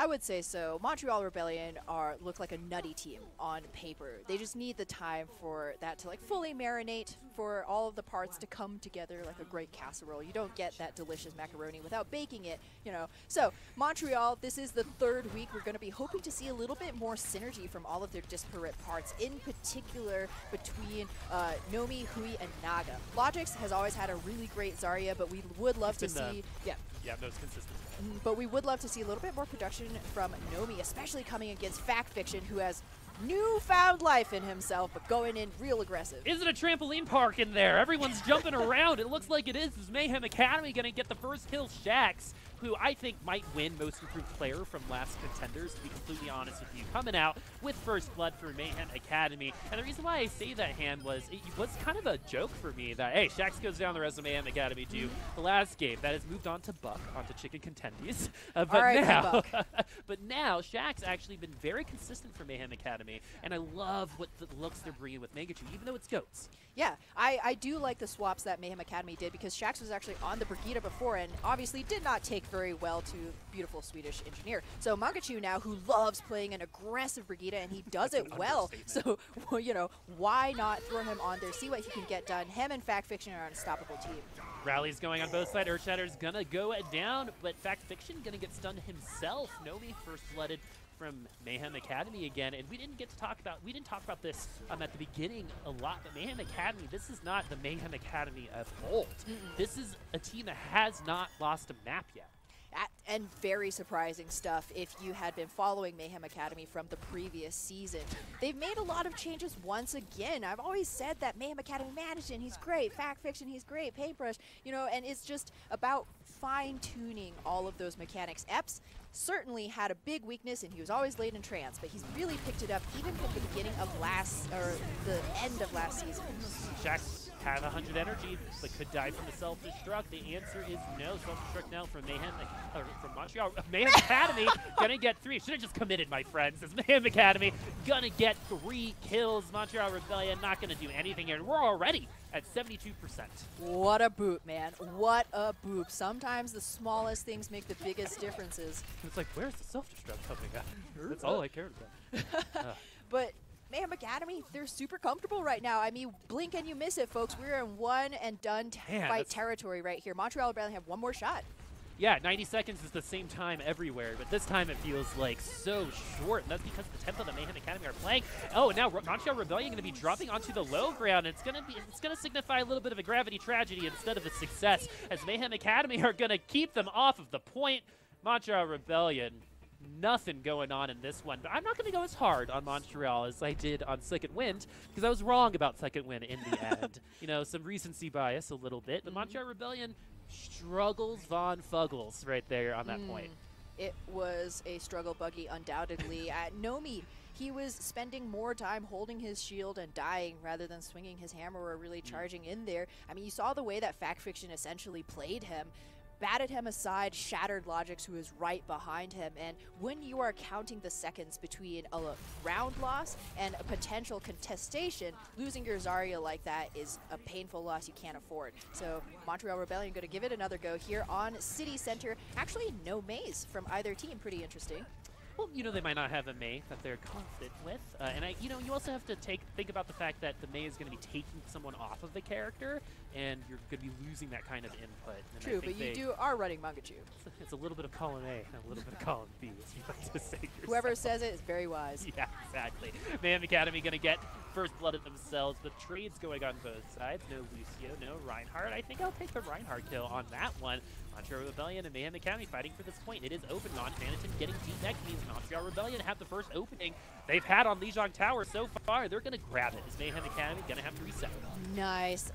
I would say so. Montreal Rebellion look like a nutty team on paper. They just need the time for that to like fully marinate, for all of the parts to come together like a great casserole. You don't get that delicious macaroni without baking it, you know. So Montreal, this is the third week. We're going to be hoping to see a little bit more synergy from all of their disparate parts, in particular between Nomi, Hui, and Naga. Logix has always had a really great Zarya, but we would love to see... Yeah, no, it's consistent. But we would love to see a little bit more production from Nomi, especially coming against Fact Fiction, who has newfound life in himself, but going in real aggressive. Is it a trampoline park in there? Everyone's jumping around. It looks like it is. Is Mayhem Academy going to get the first kill? Shax, who I think might win Most Improved Player from last Contenders, to be completely honest with you, coming out with first blood for Mayhem Academy. And the reason why I say that, Han, was it was kind of a joke for me that, hey, Shax goes down the rest of Mayhem Academy to the last game. That has moved on to Buck, onto Chicken Contendies. But now Shax actually been very consistent for Mayhem Academy, and I love what the looks they're bringing with Megachu, even though it's goats. Yeah, I do like the swaps that Mayhem Academy did, because Shax was actually on the Brigitte before and obviously did not take very well to beautiful Swedish engineer. So Mangachu now, who loves playing an aggressive Brigitte, and he does it well. So, well, you know, why not throw him on there, see what he can get done. Him and Fact Fiction are an unstoppable team. Rally's going on both sides. Earthshatter's gonna go down, but Fact Fiction gonna get stunned himself. Nomi first blooded from Mayhem Academy again, and we didn't talk about this at the beginning a lot, but Mayhem Academy, this is not the Mayhem Academy of old. This is a team that has not lost a map yet. And very surprising stuff if you had been following Mayhem Academy from the previous season. They've made a lot of changes once again. I've always said that Mayhem Academy management, he's great. Fact Fiction, he's great. Paintbrush, you know, and it's just about fine-tuning all of those mechanics. Epps certainly had a big weakness, and he was always late in trance, but he's really picked it up even from the beginning of the end of last season. Shax have 100 energy, but could die from the self-destruct. The answer is no. Self-destruct now from Mayhem, from Montreal. Mayhem Academy gonna get 3. Should have just committed, my friends. As Mayhem Academy gonna get 3 kills. Montreal Rebellion not gonna do anything here. And we're already at 72%. What a boop, man. What a boop. Sometimes the smallest things make the biggest differences. It's like, where's the self-destruct coming out? That's all I cared about. But Mayhem Academy, they're super comfortable right now. I mean, blink and you miss it, folks. We're in one and done fight territory right here. Montreal Rebellion have one more shot. Yeah, 90 seconds is the same time everywhere, but this time it feels like so short. And that's because of the tempo that Mayhem Academy are playing. Oh, and now Montreal Rebellion going to be dropping onto the low ground. It's going to signify a little bit of a gravity tragedy instead of a success, as Mayhem Academy are going to keep them off of the point. Montreal Rebellion, nothing going on in this one. But I'm not going to go as hard on Montreal as I did on Second Wind, because I was wrong about Second Wind in the end. You know, some recency bias a little bit. But Montreal Rebellion struggles Von Fuggles right there on that point. It was a struggle buggy, undoubtedly. Nomi, he was spending more time holding his shield and dying rather than swinging his hammer or really charging in there. I mean, you saw the way that Fact Fiction essentially played him. Batted him aside, shattered Logix, who is right behind him. And when you are counting the seconds between a round loss and a potential contestation, losing your Zarya like that is a painful loss you can't afford. So Montreal Rebellion going to give it another go here on City Center. Actually, no maze from either team. Pretty interesting. Well, you know, they might not have a May that they're confident with. And you know, you also have to think about the fact that the May is going to be taking someone off of the character, and you're going to be losing that kind of input. And true, but you are running Mangachu. It's a little bit of column A and a little bit of column B, as you like to say yourself. Whoever says it is very wise. Yeah, exactly. Mayhem Academy going to get first blood at themselves, but trades going on both sides. No Lucio, no Reinhardt. I think I'll take the Reinhardt kill on that one. Montreal Rebellion and Mayhem Academy fighting for this point. It is open. Non-Vanitin getting deep neck means Montreal Rebellion have the first opening they've had on Lijiang Tower so far. They're going to grab it. Is Mayhem Academy going to have to reset? Nice.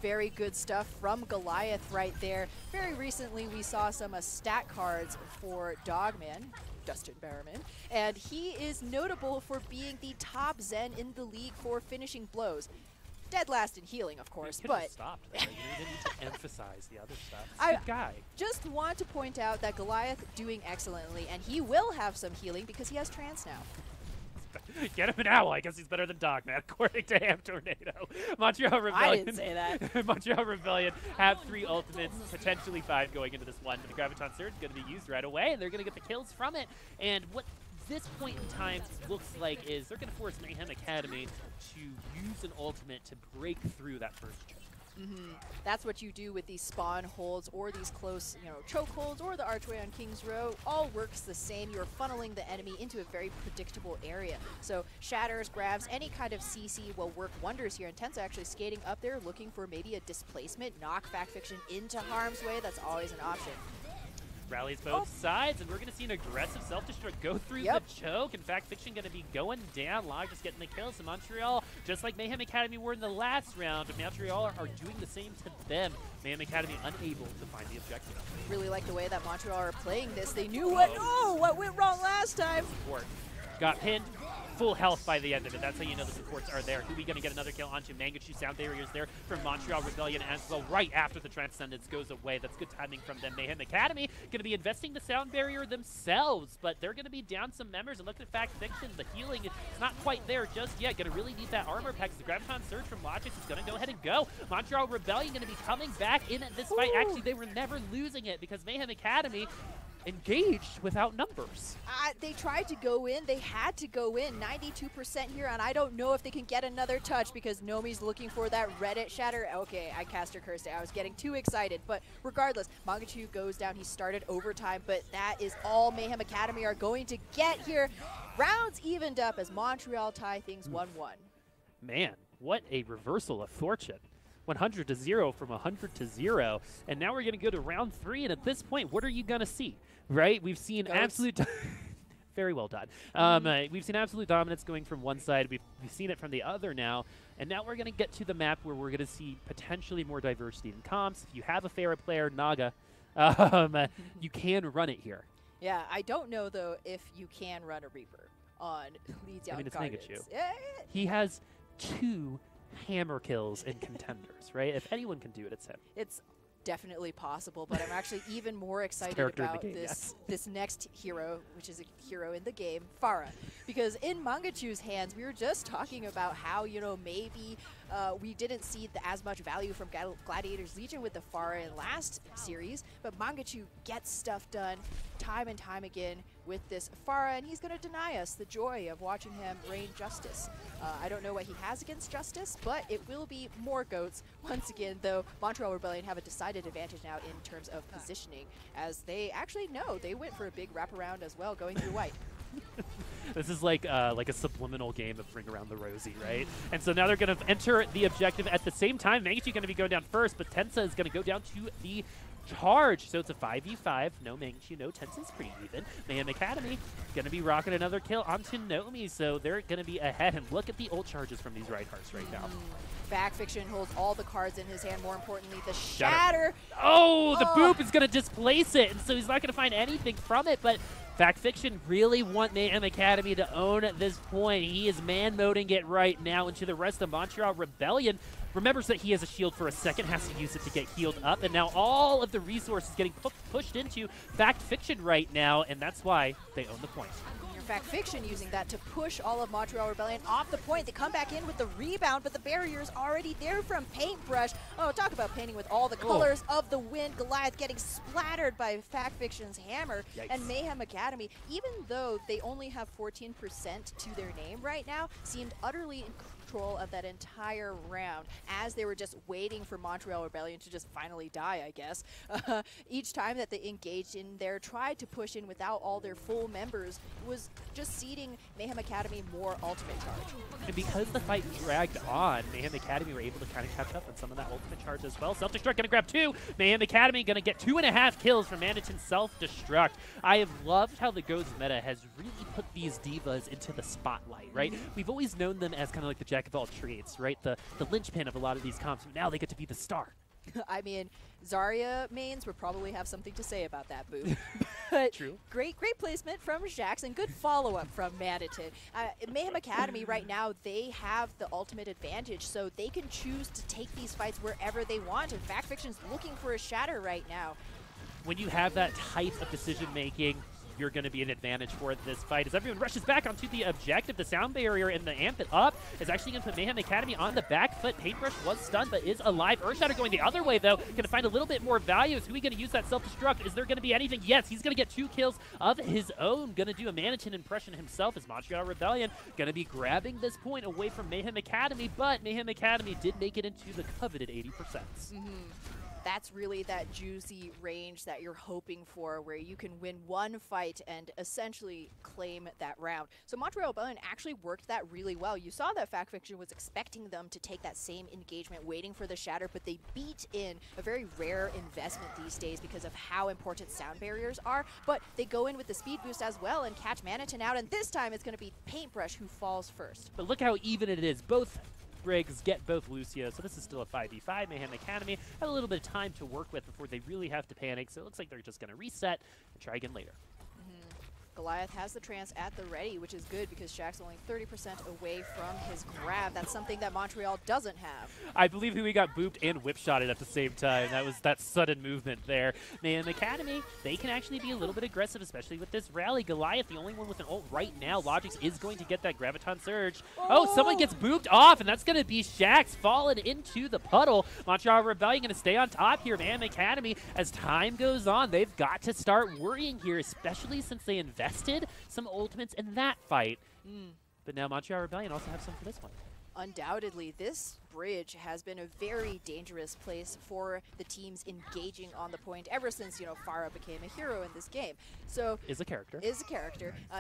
Very good stuff from Goliath right there. Very recently, we saw some stat cards for Dogman, Dustin Barrowman, and he is notable for being the top Zen in the league for finishing blows. Dead last in healing, of course, but stopped. You didn't need to emphasize the other stuff. Good guy. Just want to point out that Goliath doing excellently, and he will have some healing because he has trance now. Get him an owl. I guess he's better than Dogman, according to HamTornado. Montreal Rebellion. I didn't say that. Montreal Rebellion have 3 ultimates, potentially 5 going into this one. But the Graviton Surge is going to be used right away, and they're going to get the kills from it. And what this point in time looks like is they're going to force Mayhem Academy to use an ultimate to break through that first choke. That's what you do with these spawn holds or these close, choke holds or the archway on King's Row. All works the same. You're funneling the enemy into a very predictable area. So shatters, grabs, any kind of CC will work wonders here. And Tensa actually skating up there looking for maybe a displacement, knock FactFiction into harm's way. That's always an option. Rallies both sides, and we're going to see an aggressive self-destruct go through the choke. In fact, Fiction going to be going down. Log just getting the kills. So Montreal, just like Mayhem Academy were in the last round, Montreal are doing the same to them. Mayhem Academy unable to find the objective. Really like the way that Montreal are playing this. They knew what went wrong last time. Support. Got pinned. Full health by the end of it. That's how you know the supports are there. Who are we going to get another kill onto? Mangachu sound barriers there from Montreal Rebellion as well, right after the Transcendence goes away. That's good timing from them. Mayhem Academy going to be investing the sound barrier themselves, but they're going to be down some members. And look at FactFiction. The healing is not quite there just yet. Going to really need that armor pack. The Graviton Surge from Logix is going to go ahead and go. Montreal Rebellion going to be coming back in this fight. Actually, they were never losing it because Mayhem Academy engaged without numbers. They tried to go in. They had to go in. 92% here, and I don't know if they can get another touch because Nomi's looking for that Reddit shatter. Okay, I cast her curse. I was getting too excited, but regardless, Mangachu goes down. He started overtime, but that is all Mayhem Academy are going to get here. Rounds evened up as Montreal tie things 1-1. Man, what a reversal of fortune. 100 to 0 from 100 to 0, and now we're going to go to round 3, and at this point, what are you going to see, right? We've seen absolute... Very well done. We've seen absolute dominance going from one side. We've seen it from the other now, and now we're going to get to the map where we're going to see potentially more diversity in comps. If you have a Pharah player, Naga, you can run it here. Yeah, I don't know, though, if you can run a Reaper on Leeds Young Guardians. It's Mangachu. He has 2 hammer kills in Contenders, right? If anyone can do it, it's him. It's definitely possible, but I'm actually even more excited about this next hero, which is a hero in the game, Pharah. Because in Mangachu's hands, we were just talking about how, maybe we didn't see as much value from Gladiators Legion with the Pharah in last series, but Mangachu gets stuff done time and time again with this Pharah, and he's going to deny us the joy of watching him rain justice. I don't know what he has against justice, but it will be more goats. Once again, though, Montreal Rebellion have a decided advantage now in terms of positioning, as they actually know they went for a big wraparound as well, going through white. This is like a subliminal game of Ring Around the Rosie, right? And so now they're going to enter the objective at the same time. Mangachu going to be going down first, but Tensa is going to go down to the charge. So it's a 5v5. No Mangachu, no Tensa's pretty even. Mayhem Academy going to be rocking another kill onto Nomi, so they're going to be ahead. And look at the ult charges from these Reinhardts right now. FactFiction holds all the cards in his hand. More importantly, the shatter. Oh, the boop is going to displace it, and so he's not going to find anything from it, but FactFiction really want Mayhem Academy to own at this point. He is man-moding it right now into the rest of Montreal Rebellion. Remembers that he has a shield for a second, has to use it to get healed up, and now all of the resources getting pushed into FactFiction right now, and that's why they own the point. FactFiction using that to push all of Montreal Rebellion off the point. They come back in with the rebound, but the barrier's already there from Paintbrush. Oh, talk about painting with all the colors of the wind. Goliath getting splattered by FactFiction's hammer. Yikes. And Mayhem Academy, even though they only have 14% to their name right now, seemed utterly in control of that entire round as they were just waiting for Montreal Rebellion to just finally die, I guess. Each time that they engaged in there, tried to push in without all their full members, was just ceding Mayhem Academy more ultimate charge. And because the fight dragged on, Mayhem Academy were able to kind of catch up on some of that ultimate charge as well. Self-destruct gonna grab 2. Mayhem Academy gonna get 2.5 kills from Mandatin Self-destruct. I have loved how the Ghost meta has really put these divas into the spotlight, right? We've always known them as kind of like the jack of all trades, right? The linchpin of a lot of these comps, but now they get to be the star. I mean, Zarya mains would probably have something to say about that, Boo. But True. Great placement from Jax and good follow-up from Mandatin. Mayhem Academy right now, they have the ultimate advantage, so they can choose to take these fights wherever they want, and FactFiction's looking for a shatter right now. When you have that type of decision-making, you're going to be an advantage for this fight. As everyone rushes back onto the objective, the sound barrier and the amp it up is actually going to put Mayhem Academy on the back foot. Paintbrush was stunned, but is alive. Earthshatter going the other way, though. Going to find a little bit more value. Is he going to use that self-destruct? Is there going to be anything? Yes, he's going to get 2 kills of his own. Going to do a Manitin impression himself as Montreal Rebellion going to be grabbing this point away from Mayhem Academy, but Mayhem Academy did make it into the coveted 80%. That's really that juicy range that you're hoping for, where you can win one fight and essentially claim that round. So Montreal Rebellion actually worked that really well. You saw that Fact Fiction was expecting them to take that same engagement, waiting for the shatter, but they beat in a very rare investment these days because of how important sound barriers are. But they go in with the speed boost as well and catch Manitin out, and this time it's going to be Paintbrush who falls first. But look how even it is. Both Briggs get both Lucio, so this is still a 5v5. Mayhem Academy have a little bit of time to work with before they really have to panic, so it looks like they're just going to reset and try again later. Goliath has the trance at the ready, which is good because Shaq's only 30% away from his grab. That's something that Montreal doesn't have. I believe we got booped and whip-shotted at the same time. That was that sudden movement there. Mayhem Academy, they can actually be a little bit aggressive, especially with this rally. Goliath, the only one with an ult right now. Logix is going to get that Graviton Surge. Oh, someone gets booped off, and that's going to be Shax falling into the puddle. Montreal Rebellion going to stay on top here. Mayhem Academy, as time goes on, they've got to start worrying here, especially since they invested some ultimates in that fight. But now Montreal Rebellion also have some for this one. Undoubtedly, this bridge has been a very dangerous place for the teams engaging on the point ever since, Pharah became a hero in this game. So Is a character.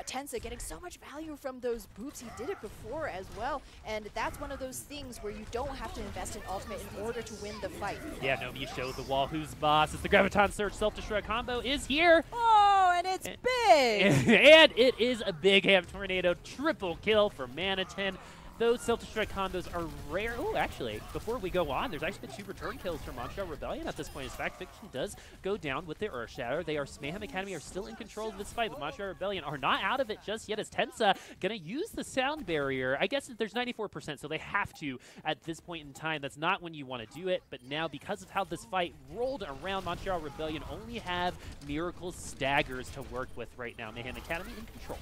Tensa getting so much value from those boops. He did it before as well, and that's one of those things where you don't have to invest in ultimate in order to win the fight. Yeah, Nomi showed the wall who's boss. As the Graviton Surge self-destruct combo is here. Oh, and it's big! And it is a big HamTornado triple kill for Manitin. Those self-destruct combos are rare. Oh, actually, before we go on, there's actually been 2 return kills from Montreal Rebellion at this point. As Fact Fiction does go down with the Earth Shatter. Mayhem Academy are still in control of this fight, but Montreal Rebellion are not out of it just yet as Tensa going to use the sound barrier. I guess there's 94%, so they have to at this point in time. That's not when you want to do it, but now because of how this fight rolled around, Montreal Rebellion only have Miracle Staggers to work with right now. Mayhem Academy in control.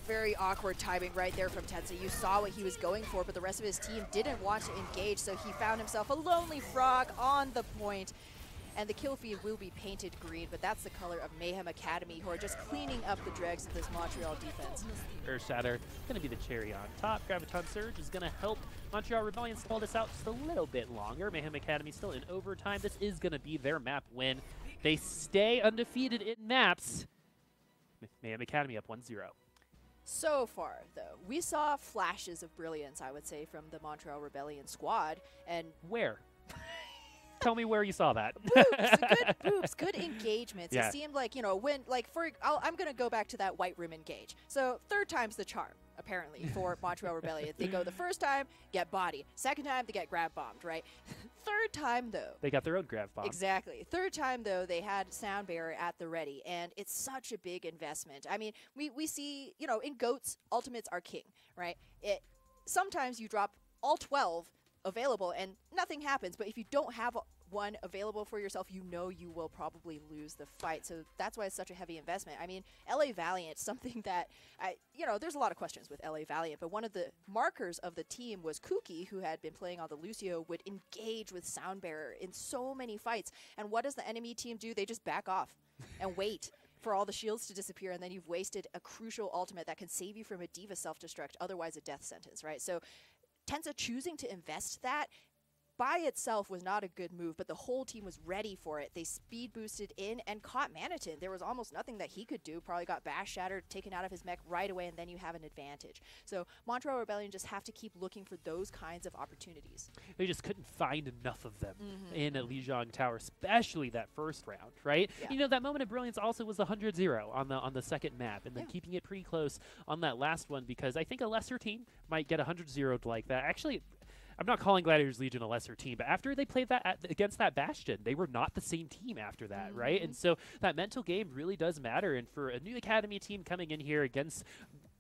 Very awkward timing right there from Tensa. You saw what he was going for, but the rest of his team didn't want to engage, so he found himself a lonely frog on the point. And the kill feed will be painted green, but that's the color of Mayhem Academy, who are just cleaning up the dregs of this Montreal defense. Earth Shatter going to be the cherry on top. Graviton Surge is going to help Montreal Rebellion stall this out just a little bit longer. Mayhem Academy still in overtime. This is going to be their map win. They stay undefeated in maps. Mayhem Academy up 1-0. So far, though, we saw flashes of brilliance, I would say, from the Montreal Rebellion squad. And where? Tell me where you saw that. Good boops, good engagements. Yeah. It seemed like, I'm going to go back to that white room engage. So 3rd time's the charm, apparently, for Montreal Rebellion. They go the first time, get bodied. 2nd time, they get grab bombed, right? 3rd time, though. They got their own grab bomb. Exactly. 3rd time, though, they had sound barrier at the ready, and it's such a big investment. I mean, we see, in GOATs, ultimates are king, right? Sometimes you drop all 12 available and nothing happens, but if you don't have one available for yourself, you will probably lose the fight. So that's why it's such a heavy investment. I mean, LA Valiant, something that there's a lot of questions with LA Valiant, but one of the markers of the team was Kuki, who had been playing on the Lucio, would engage with sound barrier in so many fights. And what does the enemy team do? They just back off and wait for all the shields to disappear, and then you've wasted a crucial ultimate that can save you from a diva self-destruct, otherwise a death sentence, right? So Tensa choosing to invest that by itself was not a good move, but the whole team was ready for it. They speed boosted in and caught Manitin. There was almost nothing that he could do. Probably got bash shattered, taken out of his mech right away, and then you have an advantage. So Montreal Rebellion just have to keep looking for those kinds of opportunities. They just couldn't find enough of them in a Lijiang Tower, especially that first round, right? Yeah. That moment of brilliance also was 100-0 on the second map, and then keeping it pretty close on that last one, because I think a lesser team might get 100-0'd like that. Actually, I'm not calling Gladiators Legion a lesser team, but after they played that against that Bastion, they were not the same team after that, right? And so that mental game really does matter. And for a new Academy team coming in here against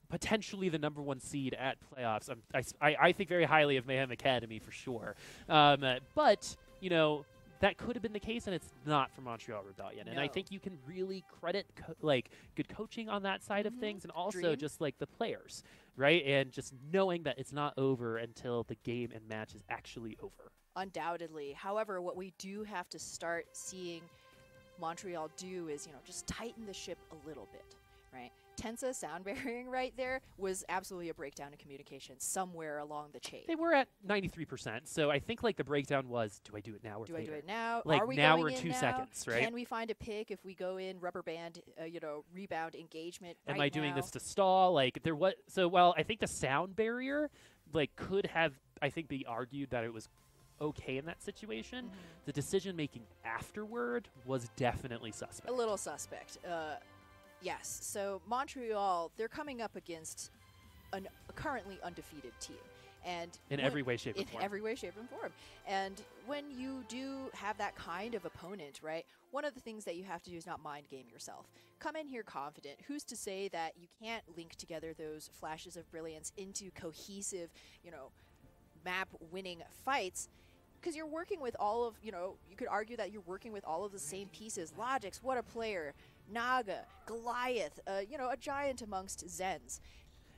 potentially the #1 seed at playoffs, I think very highly of Mayhem Academy for sure. But, that could have been the case, and it's not for Montreal Rebellion. And I think you can really credit good coaching on that side of things, and also just like the players, right? And just knowing that it's not over until the game and match is actually over. Undoubtedly. However, what we do have to start seeing Montreal do is, just tighten the ship a little bit, right? Tensa sound barriering right there was absolutely a breakdown in communication somewhere along the chain. They were at 93%, so I think like the breakdown was, do I do it now or later? Do I do it now? Like Are we now going or in 2 now? seconds, right? Can we find a pick if we go in rubber band, rebound engagement Am right I doing now? this to stall? Like there was, well, I think the sound barrier could have, I think, be argued that it was okay in that situation. The decision making afterward was definitely suspect. A little suspect. Yes. So Montreal, they're coming up against a currently undefeated team. And in every way, shape, and form. In every way, shape, and form. And when you do have that kind of opponent, right, one of the things that you have to do is not mind game yourself. Come in here confident. Who's to say that you can't link together those flashes of brilliance into cohesive, map-winning fights? Because you're working with all of, you could argue that you're working with all of the same pieces. Logix, what a player. Naga, Goliath, a giant amongst Zens.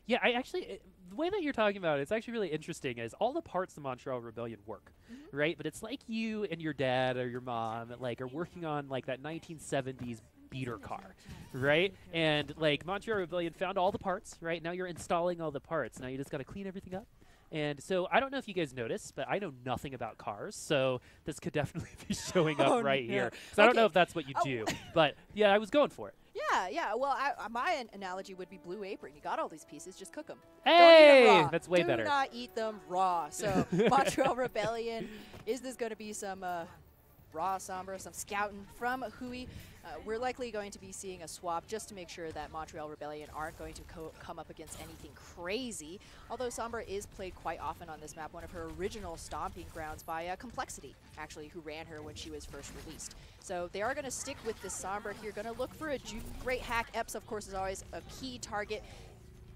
Yeah, I actually, the way that you're talking about it, it's actually really interesting is all the parts of the Montreal Rebellion work, right? But it's like you and your dad or your mom, are working on, that 1970s beater car, right? And, Montreal Rebellion found all the parts, right? Now you're installing all the parts. Now you just got to clean everything up. And so I don't know if you guys noticed, but I know nothing about cars, so this could definitely be showing up here. So I don't know if that's what you do, but yeah, I was going for it. Yeah. Well, my analogy would be Blue Apron. You got all these pieces, just cook them. Hey, don't eat them raw. That's way better. Do not eat them raw. So Montreal Rebellion, is this going to be some raw Sombra, some scouting from Hui? We're likely going to be seeing a swap just to make sure that Montreal Rebellion aren't going to come up against anything crazy, although Sombra is played quite often on this map, one of her original stomping grounds by Complexity, actually, who ran her when she was first released. So they are going to stick with this Sombra here, going to look for a great hack. Eps, of course, is always a key target.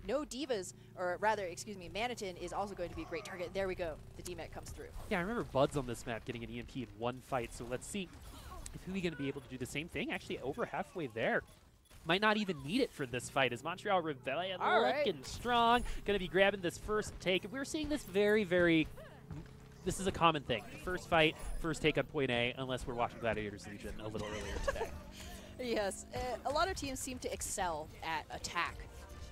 No divas, or rather, excuse me, Manitin is also going to be a great target. There we go. The DMET comes through. Yeah, I remember Buds on this map getting an EMP in one fight, so let's see if Hui going to be able to do the same thing. Actually, over halfway there. Might not even need it for this fight as Montreal Rebellion looking strong. Going to be grabbing this first take. We're seeing this this is a common thing. First fight, first take on point A, unless we're watching Gladiators Legion a little earlier today. Yes, a lot of teams seem to excel at attack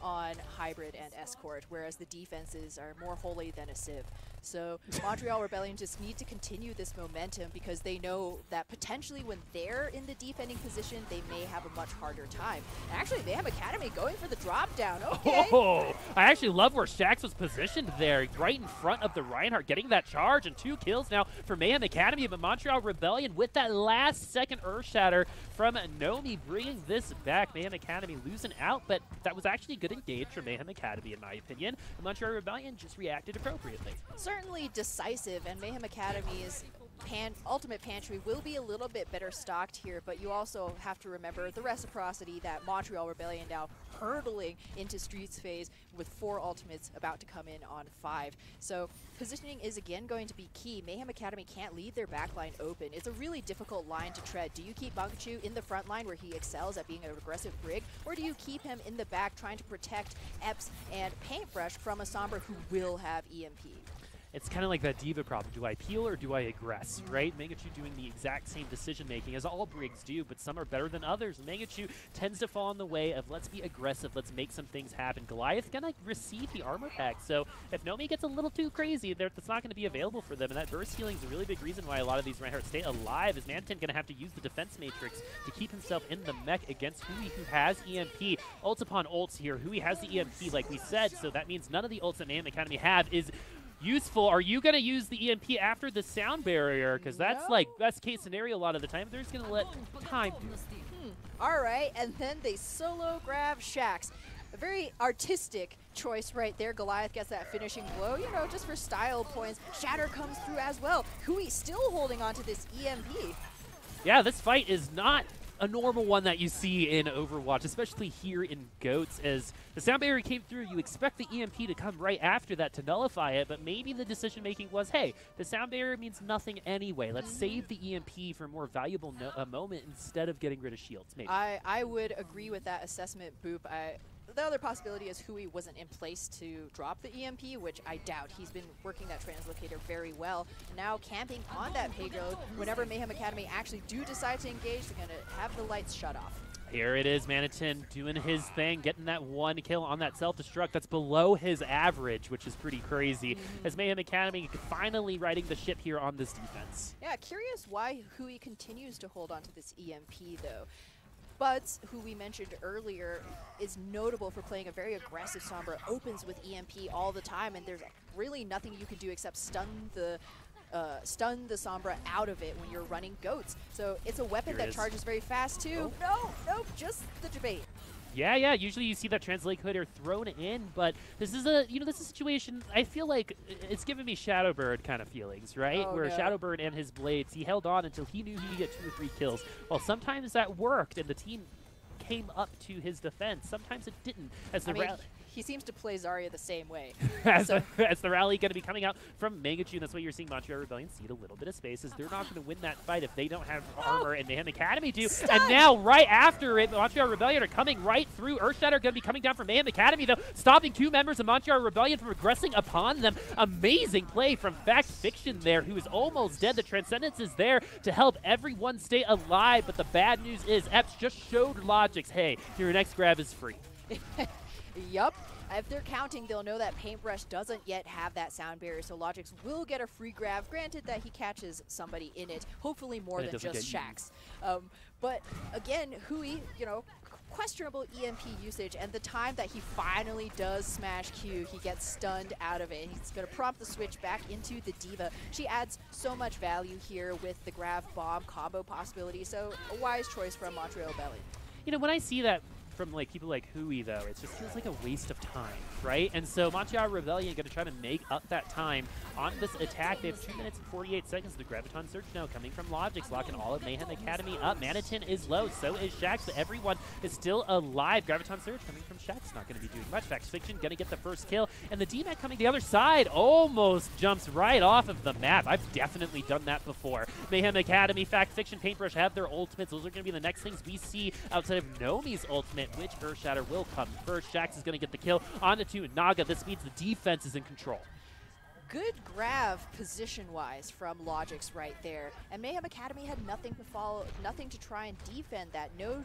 on Hybrid and Escort, whereas the defenses are more holy than a Civ. So Montreal Rebellion just need to continue this momentum because they know that potentially when they're in the defending position, they may have a much harder time. And actually, Mayhem Academy going for the drop down. Okay. Oh, I actually love where Shax was positioned there, right in front of the Reinhardt, getting that charge and 2 kills now for Mayhem Academy, but Montreal Rebellion with that last second Earth Shatter from Nomi bringing this back. Mayhem Academy losing out, but that was actually a good engage for Mayhem Academy in my opinion. And Montreal Rebellion just reacted appropriately. Certainly decisive, and Mayhem Academy's ultimate pantry will be a little bit better stocked here, but you also have to remember the reciprocity that Montreal Rebellion now hurtling into Streets phase with 4 ultimates about to come in on 5. So positioning is again going to be key. Mayhem Academy can't leave their backline open. It's a really difficult line to tread. Do you keep Bankachu in the front line where he excels at being an aggressive Brig, or do you keep him in the back trying to protect Eps and Paintbrush from a Sombra who will have EMP? It's kind of like that Diva problem. Do I peel or do I aggress, right? Mangachu doing the exact same decision-making as all Brigs do, but some are better than others. Mangachu tends to fall in the way of let's be aggressive, let's make some things happen. Goliath gonna receive the armor pack, so if Nomi gets a little too crazy, that's not gonna be available for them, and that burst healing is a really big reason why a lot of these Reinhardt stay alive, is Manitin gonna have to use the defense matrix to keep himself in the mech against Hui, who has EMP. Ults upon ults here. Hui has the EMP, like we said, so that means none of the ults that Mayhem Academy have is useful. Are you going to use the EMP after the sound barrier? Because that's like best case scenario a lot of the time. They're just going to let time do it. All right, and then they solo grab Shax. A very artistic choice right there. Goliath gets that finishing blow, just for style points. Shatter comes through as well. Hui still holding on to this EMP. Yeah, this fight is not a normal one that you see in Overwatch, especially here in GOATS. As the sound barrier came through, you expect the EMP to come right after that to nullify it, but maybe the decision making was, hey, the sound barrier means nothing anyway. Let's save the EMP for a more valuable moment instead of getting rid of shields. Maybe. I would agree with that assessment, Boop. The other possibility is Hui wasn't in place to drop the EMP, which I doubt. He's been working that translocator very well. And now camping on that payload, whenever Mayhem Academy actually do decide to engage, they're going to have the lights shut off. Here it is, Manitin doing his thing, getting that 1 kill on that self-destruct. That's below his average, which is pretty crazy. As Mayhem Academy finally riding the ship here on this defense. Yeah, curious why Hui continues to hold on to this EMP, though. But, who we mentioned earlier, is notable for playing a very aggressive Sombra, opens with EMP all the time, and there's really nothing you can do except stun the Sombra out of it when you're running GOATs. So it's a weapon that charges very fast too. Oh. Nope, just the debate. Yeah, usually you see that translator thrown in, but this is a situation, I feel like it's giving me Shadowbird kind of feelings, right? Where Shadowbird and his blades, he held on until he knew he could get 2 or 3 kills. Well, sometimes that worked and the team came up to his defense. Sometimes it didn't. He seems to play Zarya the same way. as the rally going to be coming out from Megachune, that's what you're seeing Montreal Rebellion cede a little bit of space, as they're not going to win that fight if they don't have armor, and Mayhem Academy do. And now, right after it, Montreal Rebellion are coming right through. Earthshatter going to be coming down from Mayhem Academy, though, stopping 2 members of Montreal Rebellion from aggressing upon them. Amazing play from Fact Fiction there, who is almost dead. The Transcendence is there to help everyone stay alive, but the bad news is Epps just showed Logix, hey, your next grab is free. Yup. If they're counting, they'll know that Paintbrush doesn't yet have that sound barrier, so Logix will get a free grab, granted that he catches somebody in it, hopefully more than just Shax. But again, Hui, questionable EMP usage, and the time that he finally does smash Q, he gets stunned out of it. He's going to prompt the switch back into the Diva. She adds so much value here with the grab bomb combo possibility, so a wise choice from Montreal Rebellion. When I see that from people like Hui, though, it just feels like a waste of time, right? And so Montreal Rebellion going to try to make up that time on this attack. They have 2 minutes and 48 seconds. The Graviton Surge now coming from Logix, locking all of Mayhem Academy up. Manitin is low, so is Shax, but everyone is still alive. Graviton Surge coming from Shax, not going to be doing much. Fact Fiction going to get the first kill, and the DMAC coming the other side almost jumps right off of the map. I've definitely done that before. Mayhem Academy, Fact Fiction, Paintbrush have their ultimates. Those are going to be the next things we see outside of Nomi's ultimate, which Earthshatter will come first. Shax is going to get the kill onto Naga. This means the defense is in control. Good grab position-wise from Logix right there. And Mayhem Academy had nothing to follow, nothing to try and defend that. No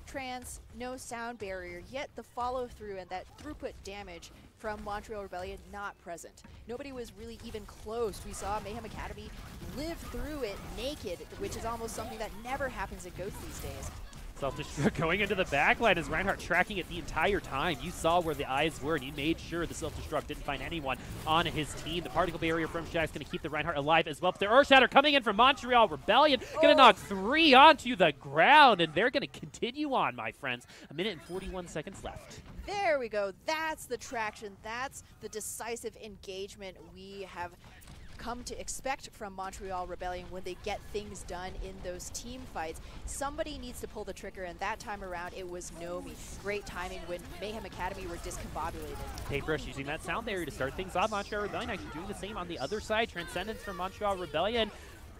trance, no sound barrier, yet the follow-through and that throughput damage from Montreal Rebellion not present. Nobody was really even close. We saw Mayhem Academy live through it naked, which is almost something that never happens at GOATS these days. Self-destruct going into the backline as Reinhardt tracking it the entire time. You saw where the eyes were, and he made sure the self-destruct didn't find anyone on his team. The particle barrier from Shax going to keep the Reinhardt alive as well. But the Earthshatter coming in from Montreal Rebellion, going to knock 3 onto the ground, and they're going to continue on, my friends. 1 minute and 41 seconds left. There we go. That's the traction. That's the decisive engagement we have come to expect from Montreal Rebellion when they get things done in those team fights. Somebody needs to pull the trigger, and that time around it was Nomi. Great timing when Mayhem Academy were discombobulated. Paintbrush using that sound barrier to start things off. Montreal Rebellion actually doing the same on the other side. Transcendence from Montreal Rebellion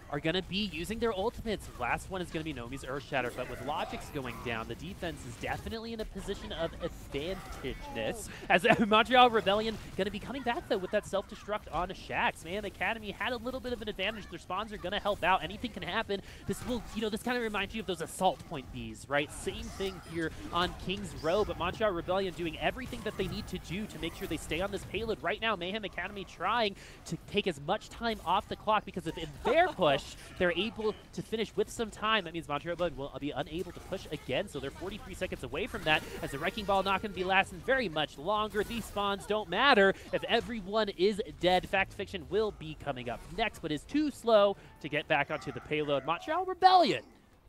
are going to be using their ultimates. Last one is going to be Nomi's Earthshatter, but with Logix going down, the defense is definitely in a position of advantageness. As Montreal Rebellion going to be coming back, though, with that self-destruct on Shax. Mayhem Academy had a little bit of an advantage. Their spawns are going to help out. Anything can happen. This will, this kind of reminds you of those assault point Bs, right? Same thing here on King's Row, but Montreal Rebellion doing everything that they need to do to make sure they stay on this payload. Right now, Mayhem Academy trying to take as much time off the clock, because if in their push, they're able to finish with some time, that means Montreal Rebellion will be unable to push again, so they're 43 seconds away from that, as the Wrecking Ball not going to be lasting very much longer. These spawns don't matter if everyone is dead. Fact Fiction will be coming up next, but is too slow to get back onto the payload. Montreal Rebellion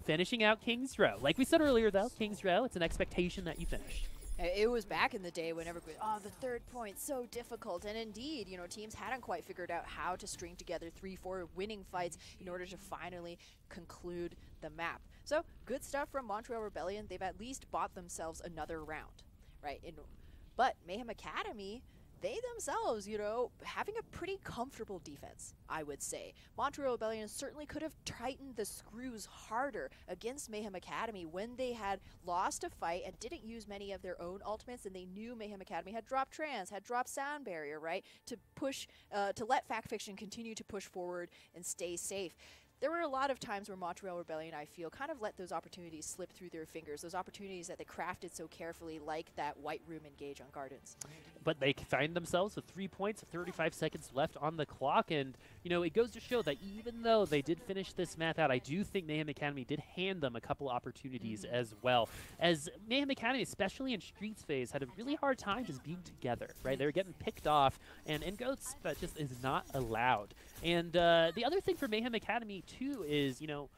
finishing out King's Row. Like we said earlier, though, King's Row, it's an expectation that you finish. It was back in the day when everybody, the third point, so difficult. And indeed, teams hadn't quite figured out how to string together 3-4 winning fights in order to finally conclude the map. So good stuff from Montreal Rebellion. They've at least bought themselves another round, right? But Mayhem Academy, they themselves, you know, having a pretty comfortable defense, I would say. Montreal Rebellion certainly could have tightened the screws harder against Mayhem Academy when they had lost a fight and didn't use many of their own ultimates, and they knew Mayhem Academy had dropped Trans, had dropped Sound Barrier, right? To push, to let Fact Fiction continue to push forward and stay safe. There were a lot of times where Montreal Rebellion, I feel, kind of let those opportunities slip through their fingers, those opportunities that they crafted so carefully, like that White Room engage on Gardens. But they find themselves with 3 points, 35 seconds left on the clock, and, you know, it goes to show that even though they did finish this map out, I do think Mayhem Academy did hand them a couple opportunities as well. As Mayhem Academy, especially in Streets phase, had a really hard time just being together, right? They were getting picked off, and Goats, that just is not allowed. And the other thing for Mayhem Academy, too, is, you know,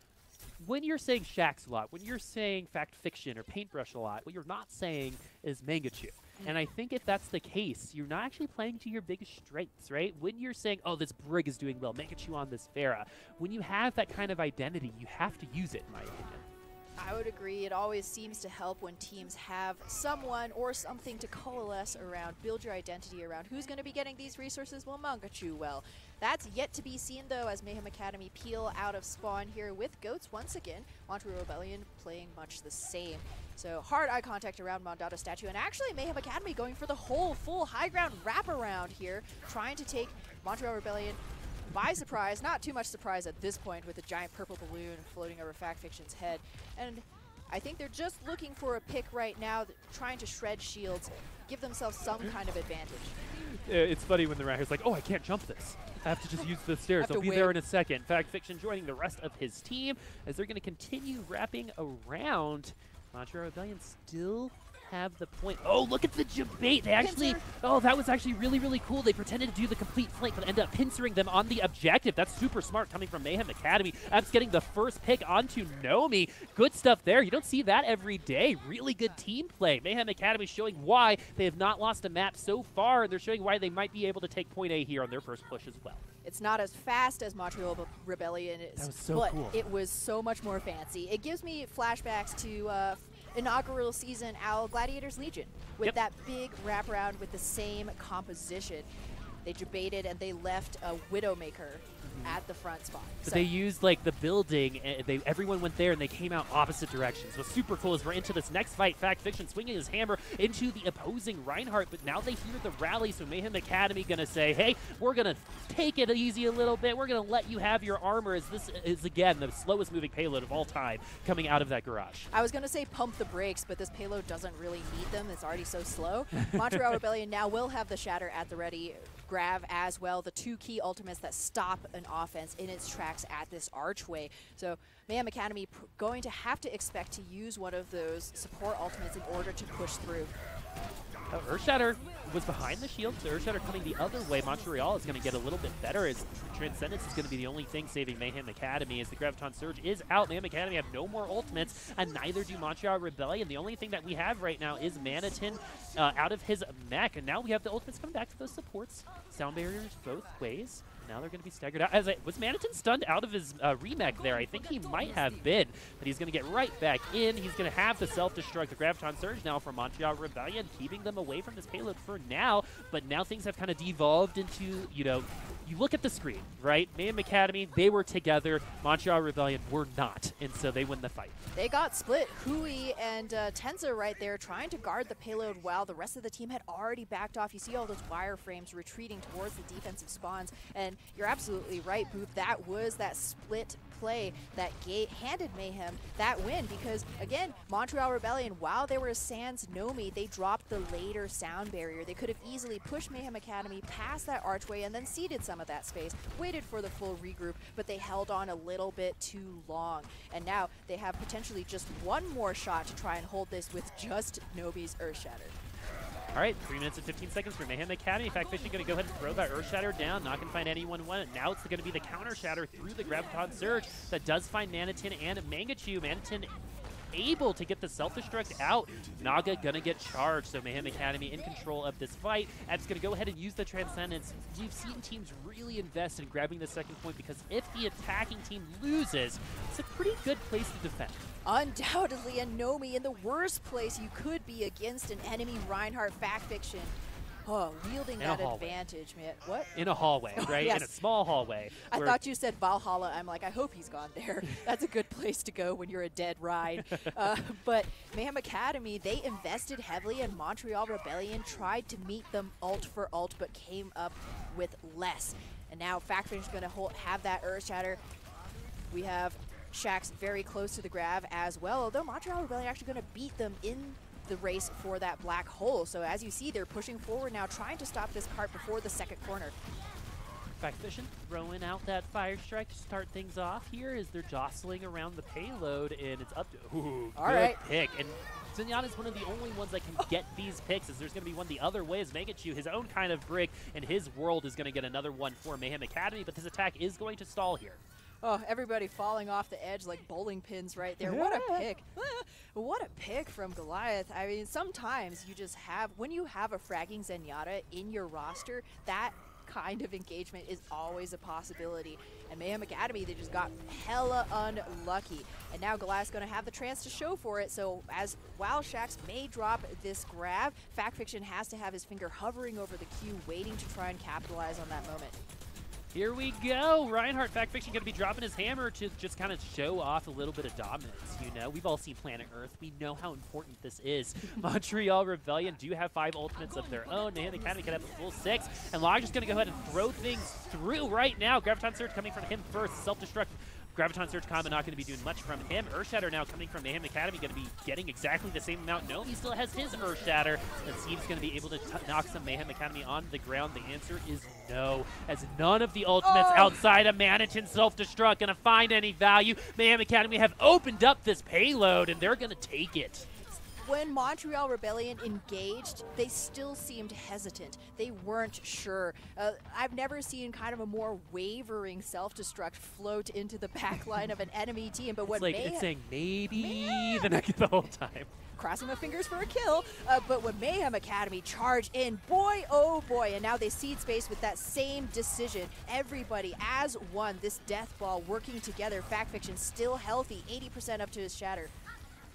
when you're saying Shax a lot, when you're saying Fact Fiction or Paintbrush a lot, what you're not saying is Mangachu. And I think if that's the case, you're not actually playing to your biggest strengths, right? When you're saying, oh, this Brig is doing well, Mangachu on this Pharah, when you have that kind of identity, you have to use it, in my opinion. I would agree. It always seems to help when teams have someone or something to coalesce around, build your identity around. Who's going to be getting these resources? Well, Mangachu. Well, that's yet to be seen, though, as Mayhem Academy peel out of spawn here with Goats once again. Montreal Rebellion playing much the same. So hard eye contact around Mondado statue, and actually Mayhem Academy going for the whole full high ground wraparound here, trying to take Montreal Rebellion by surprise. Not too much surprise at this point with a giant purple balloon floating over Fact Fiction's head. And I think they're just looking for a pick right now, trying to shred shields, give themselves some kind of advantage. It's funny when the Racker's like, oh, I can't jump this. I have to just use the stairs. I'll be there in a second. Fact Fiction joining the rest of his team as they're going to continue wrapping around. Montreal Rebellion still have the point. Oh, look at the debate. They actually, oh, that was actually really, really cool. They pretended to do the complete flank, but ended up pincering them on the objective. That's super smart coming from Mayhem Academy. Abs getting the first pick onto Nomi. Good stuff there. You don't see that every day. Really good team play. Mayhem Academy showing why they have not lost a map so far, and they're showing why they might be able to take point A here on their first push as well. It's not as fast as Montreal Rebellion is, that was so but cool. It was so much more fancy. It gives me flashbacks to inaugural season Owl Gladiators Legion with that big wraparound with the same composition. They debated and they left a Widowmaker at the front spot. So they used like the building, and everyone went there and they came out opposite directions. What's super cool is we're into this next fight. Fact Fiction swinging his hammer into the opposing Reinhardt, but now they hear the rally, so Mayhem Academy gonna say, hey, we're gonna take it easy a little bit. We're gonna let you have your armor, as this is again the slowest moving payload of all time coming out of that garage. I was gonna say pump the brakes, but this payload doesn't really need them. It's already so slow. Montreal Rebellion now will have the Shatter at the ready. Grav as well, the two key ultimates that stop an offense in its tracks at this archway. So Mayhem Academy going to have to expect to use one of those support ultimates in order to push through. Earthshatter was behind the shield, so Earthshatter coming the other way. Montreal is going to get a little bit better as Transcendence is going to be the only thing saving Mayhem Academy as the Graviton Surge is out. Mayhem Academy have no more ultimates, and neither do Montreal Rebellion. The only thing that we have right now is Manitin out of his mech, and now we have the ultimates coming back to those supports. Sound barriers both ways. Now they're going to be staggered out. Was Manitin stunned out of his remech there? I think he might have been, but he's going to get right back in. He's going to have the self-destruct, the Graviton Surge now from Montreal Rebellion, keeping them away from this payload for now. But now things have kind of devolved into, you know, you look at the screen, right? Mayhem Academy, they were together. Montreal Rebellion were not, and so they win the fight. They got split. Hui and Tenza right there trying to guard the payload while the rest of the team had already backed off. You see all those wireframes retreating towards the defensive spawns, and you're absolutely right, Boop. That was that split play that handed Mayhem that win because, again, Montreal Rebellion, while they were sans Nomi, they dropped the later sound barrier. They could have easily pushed Mayhem Academy past that archway and then ceded some of that space, waited for the full regroup, but they held on a little bit too long. And now they have potentially just one more shot to try and hold this with just Nomi's Earthshatter. All right, 3 minutes and 15 seconds for Mayhem Academy. Fact Fiction going to go ahead and throw that Earthshatter down. Not going to find anyone. Now it's going to be the counter shatter through the Graviton Surge that does find Manitin and Mangachu. Manitin able to get the self-destruct out. Naga gonna get charged, so Mayhem Academy in control of this fight. Ev's gonna go ahead and use the Transcendence. You've seen teams really invest in grabbing the second point because if the attacking team loses, it's a pretty good place to defend. Undoubtedly, and Nomi in the worst place you could be against an enemy Reinhardt fact fiction. Oh, wielding that advantage, man. What? In a hallway, right? Yes. In a small hallway. I thought you said Valhalla. I'm like, I hope he's gone there. That's a good place to go when you're a dead ride. But Mayhem Academy, they invested heavily, and Montreal Rebellion tried to meet them ult for ult, but came up with less. And now Factfin's going to have that Earth Shatter. We have Shax very close to the grab as well, although Montreal Rebellion actually going to beat them in the race for that black hole. So as you see, they're pushing forward now, trying to stop this cart before the second corner. Factfish throwing out that Fire Strike to start things off here as they're jostling around the payload, and it's up to good pick. And Zenyatta is one of the only ones that can get these picks, as there's going to be one the other way as Megachu, his own kind of brick, and his world is going to get another one for Mayhem Academy, but this attack is going to stall here. Oh, everybody falling off the edge like bowling pins right there. What a pick. What a pick from Goliath. I mean, sometimes you just have, when you have a fragging Zenyatta in your roster, that kind of engagement is always a possibility. And Mayhem Academy, they just got hella unlucky. And now Goliath's going to have the chance to show for it. So while Shax may drop this grab, Fact Fiction has to have his finger hovering over the Q, waiting to try and capitalize on that moment. Here we go. Reinhardt Fact Fiction going to be dropping his hammer to just kind of show off a little bit of dominance. You know, we've all seen Planet Earth. We know how important this is. Montreal Rebellion do have 5 ultimates of their own. Mayhem Academy could have a full 6. And Log just going to go ahead and throw things through right now. Graviton Surge coming from him first. Self-destruct. Graviton Surge combo not going to be doing much from him. Earthshatter now coming from Mayhem Academy, going to be getting exactly the same amount. No, he still has his Earthshatter. Let's see if he's going to be able to knock some Mayhem Academy on the ground. The answer is no, as none of the ultimates outside of Manitin Self-Destruct going to find any value. Mayhem Academy have opened up this payload, and they're going to take it. When Montreal Rebellion engaged, they still seemed hesitant. They weren't sure. I've never seen kind of a more wavering self-destruct float into the back line of an enemy team. But what it's saying maybe the whole time. Crossing my fingers for a kill, but when Mayhem Academy charge in, boy, oh boy, and now they cede space with that same decision. Everybody as one, this death ball working together. Fact Fiction still healthy, 80% up to his shatter.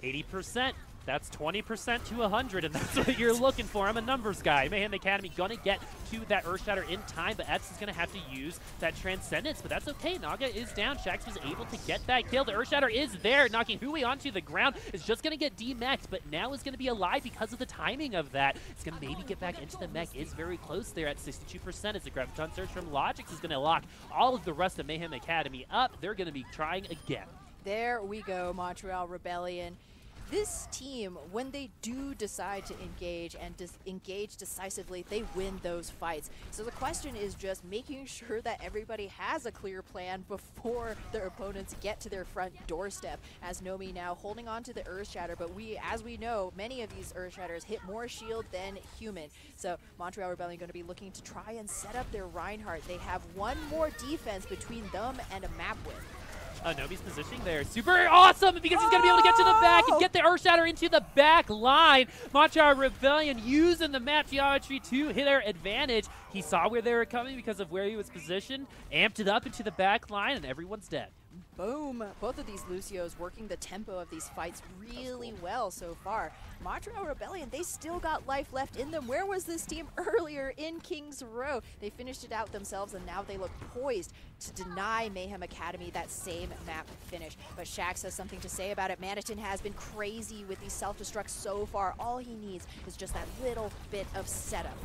80%. That's 20% to 100, and that's what you're looking for. I'm a numbers guy. Mayhem Academy gonna get to that Earthshatter in time, but Epps is gonna have to use that Transcendence, but that's okay. Naga is down. Shax was able to get that kill. The Earthshatter is there, knocking Hui onto the ground. It's just gonna get D-mech'd, but now is gonna be alive because of the timing of that. It's gonna maybe get back into the mech. Is very close there at 62% as the Graviton Surge from Logix is gonna lock all of the rest of Mayhem Academy up. They're gonna be trying again. There we go, Montreal Rebellion. This team, when they do decide to engage and engage decisively, they win those fights. So the question is just making sure that everybody has a clear plan before their opponents get to their front doorstep. As Nomi now holding on to the Earthshatter, but as we know, many of these Earthshatters hit more shield than human. So Montreal Rebellion going to be looking to try and set up their Reinhardt. They have one more defense between them and a map win. Nomi's positioning there. Super awesome because he's going to be able to get to the back and get the Earthshatter into the back line. Montreal Rebellion using the map geometry to hit their advantage. He saw where they were coming because of where he was positioned, amped it up into the back line, and everyone's dead. Boom. Both of these Lucios working the tempo of these fights really well so far. Montreal Rebellion, they still got life left in them. Where was this team earlier in King's Row? They finished it out themselves, and now they look poised to deny Mayhem Academy that same map finish. But Shax has something to say about it. Manitin has been crazy with these self-destructs so far. All he needs is just that little bit of setup.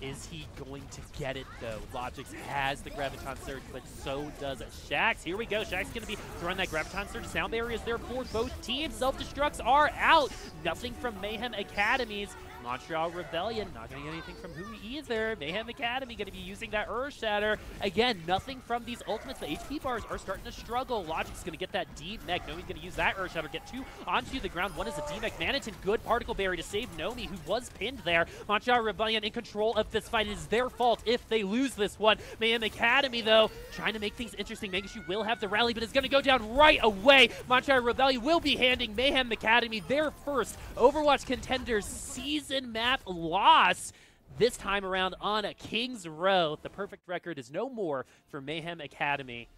Is he going to get it, though? Logix has the Graviton Surge, but so does Shax. Here we go. Shax going to be throwing that Graviton Surge. Sound barrier is there for both teams. Self-destructs are out. Nothing from Mayhem Academies. Montreal Rebellion not going to get anything from Hui either. Mayhem Academy going to be using that Earth Shatter. Again, nothing from these ultimates. The HP bars are starting to struggle. Logic's going to get that D-Mech. Nomi's going to use that Earth Shatter, get 2 onto the ground. 1 is a D-Mech. Manitin, good Particle Berry to save Nomi, who was pinned there. Montreal Rebellion in control of this fight. It is their fault if they lose this one. Mayhem Academy, though, trying to make things interesting. Megashu will have the rally, but it's going to go down right away. Montreal Rebellion will be handing Mayhem Academy their first Overwatch Contenders season map loss. This time around on a King's Row. The perfect record is no more for Mayhem Academy.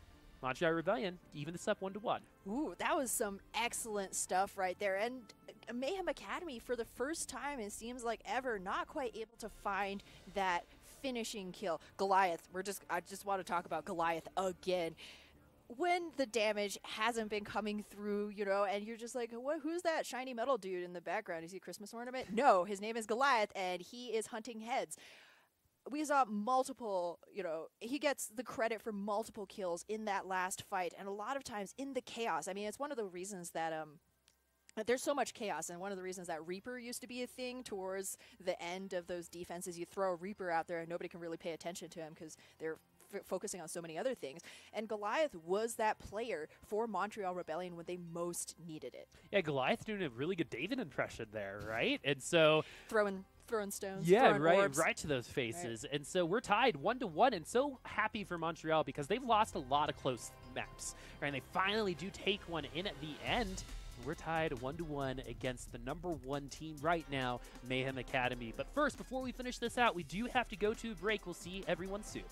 Montreal Rebellion even this up 1-1. Ooh, that was some excellent stuff right there. And Mayhem Academy, for the first time, it seems like ever, not quite able to find that finishing kill. Goliath, I just want to talk about Goliath again. When the damage hasn't been coming through, you know, and you're just like, what? Who's that shiny metal dude in the background? Is he a Christmas ornament? No, his name is Goliath, and he is hunting heads. We saw multiple, you know, he gets the credit for multiple kills in that last fight, and a lot of times in the chaos. I mean, it's one of the reasons that there's so much chaos, and one of the reasons that Reaper used to be a thing towards the end of those defenses. You throw a Reaper out there and nobody can really pay attention to him because they're focusing on so many other things. And Goliath was that player for Montreal Rebellion when they most needed it. Yeah, Goliath doing a really good David impression there, right? And so throwing stones, yeah, throwing right, orbs. right to those faces. Right. And so we're tied 1-1, and so happy for Montreal because they've lost a lot of close maps, right? And they finally do take one in at the end. We're tied 1-1 against the #1 team right now, Mayhem Academy. But first, before we finish this out, we do have to go to a break. We'll see everyone soon.